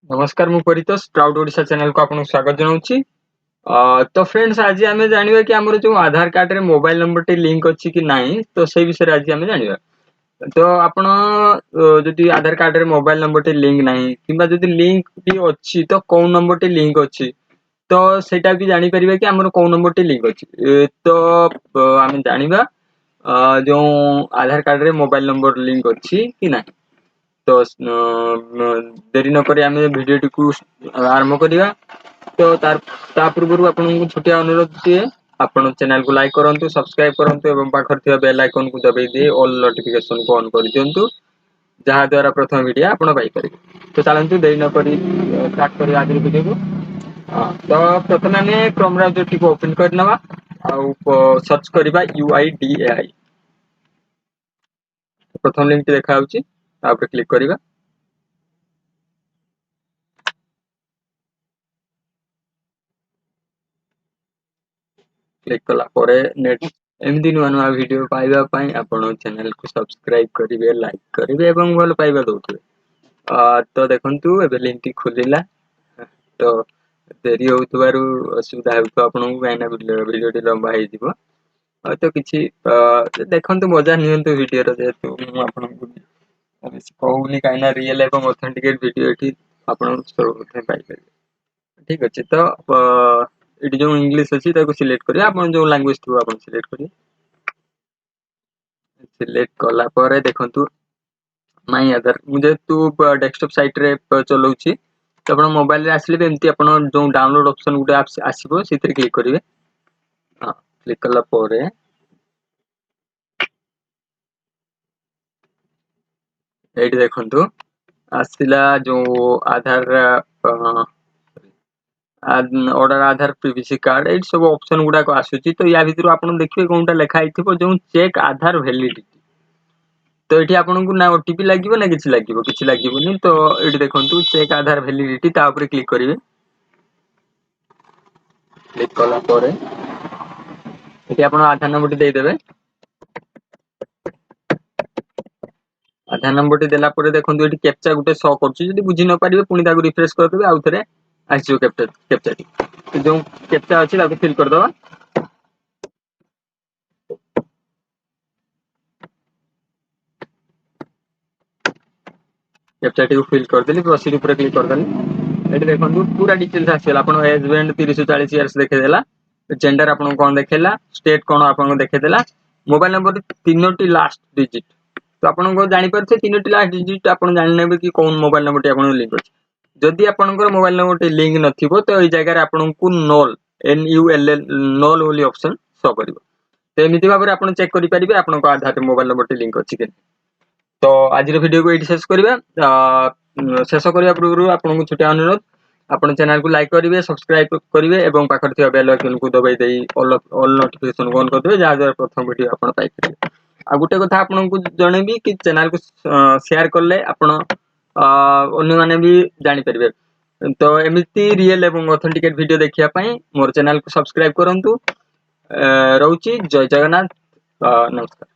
नमस्कार मु Paritosh proud Odisha channel को आपन स्वागत जनाउछि। तो फ्रेंड्स आज आमे जानिबा कि हमर जो आधार कार्ड रे मोबाइल नंबर टे लिंक अछि कि नाही तो सेही विषय आज आमे जानिबा। तो आपण जदि आधार कार्ड रे मोबाइल नंबर टे लिंक नाही किबा जदि लिंक भी अछि तो कोन नंबर टे लिंक अछि तो सेटा भी जानि परिबा कि हमर कोन नंबर टे लिंक अछि। तो आमे जानिबा जो आधार कार्ड रे मोबाइल नंबर लिंक अछि कि नाही। तो देरी न करी आमे वीडियो टी को आरंभ करिया। तो ता पूर्व आपन छोटिया अनुरोध दिए आपण चैनल को लाइक करंतु सब्सक्राइब करंतु एवं पाखर थिया बेल आइकन को दबाई दे ऑल नोटिफिकेशन को ऑन कर दियंतु जहा द्वारा प्रथम वीडियो आपण पाई परिबे। तो चलंतु देरी न करी स्टार्ट करी आज वीडियो को। तो प्रथम आमे क्रोम ब्राउजर टी को ओपन करनवा आ सर्च करिबा UIDAI। प्रथम लिंक देखा होची आ पे क्लिक करिबा। क्लिक कला परे नेक्स्ट एमदी नुआ वीडियो पाइबा पई आपण चैनल को सब्सक्राइब करिवे लाइक करिवे एवं भल पाइबा दोथि। तो देखंतु एबे लिंक टी खोलिला। तो देरी होतबारु असुविधा हेतु आपन को गाइना वीडियो टी लंबा हे दिबो। तो किछि देखंतु मजा नियंतु वीडियो रो जेतु आपन को अबे कहउनी काइना रियल एवं ऑथेंटिकेट वीडियो टी आपन सर्वप्रथम पाइ परिबे। ठीक अछि। तो एटी जो इंग्लिश अछि ताको सिलेक्ट करिया आपन जो लैंग्वेज थ्रू आपन सिलेक्ट करिया। सिलेक्ट कला परे देखंतु माय आधार मुझे तू डेस्कटॉप साइट रे चलौछि तो अपन मोबाइल रे आसले एमती अपन जो डाउनलोड ऑप्शन गुटे आसीबो सेतिर क्लिक करिवे। हां क्लिक कला परे एटी देखंतु आसिला जो आधार ऑर्डर आधार पीवीसी कार्ड एट सब ऑप्शन गुडा को आसुची। तो या भीतर आपन देखिबे कोनटा लेखा आइथिबो जो चेक आधार वैलिडिटी। तो एठी आपन को ना ओटीपी लागिबो ना किछि लागिबोनी। तो एठी देखंतु चेक आधार वैलिडिटी ता ऊपर क्लिक करिवे। क्लिक कला परे एठी आपन आधार नंबर टी दे देबे। आधार नंबर टी देला परे देखंतु एठी कैप्चा गुटे शो करछि जदि बुझि न पारिबे पुनी ताको रिफ्रेश कर देबे आउ थरे आइसो कैप्चा टी जो कैप्चा अछि ताको फिल कर दबा। कैप्चा टी को फिल कर देली प्रोसीड ऊपर क्लिक कर देली। एठी देखंतु पूरा डिटेल्स आसीला आपन एज बैंड 30 40 इयर्स देखे देला। जेंडर आपन कोन देखेला स्टेट कोन आपन को देखे देला। मोबाइल नंबर तीनोटी लास्ट डिजिट तो आपन को जानि परछे तीनोटी लास्ट डिजिट आपन जानि नेबे कि कोन मोबाइल नंबर टी आपन लिंक अछि। जदि आपनकर मोबाइल नंबर टी लिंक नथिबो तो ए जगह रे आपन को नल NULL नल ओली ऑप्शन शो करिवो। तो एमिति भाबरे आपन चेक करि परिबे आपन को आधार मोबाइल नंबर टी लिंक अछि कि। तो आज रो वीडियो को एठी शेष करिबा। शेष करिया पूर्व आपन को छोटे अनुरोध आपण चैनल को लाइक करिवे सब्सक्राइब करिवे एवं पाखर थिया बेल आइकन को दबाई देई ऑल नोटिफिकेशन को ऑन कर देबे जा द्वारा प्रथम वीडियो आपण पाइ परिबे। आ गुटे कथा आपन को जणेबी कि चैनल को शेयर करले आपण अन्य माने भी जानि परिबे। तो एमिति रियल एवं ऑथेंटिकेट वीडियो देखिया पई मोर चैनल को सब्सक्राइब करंतु। रहउची जय जगन्नाथ। नमस्कार।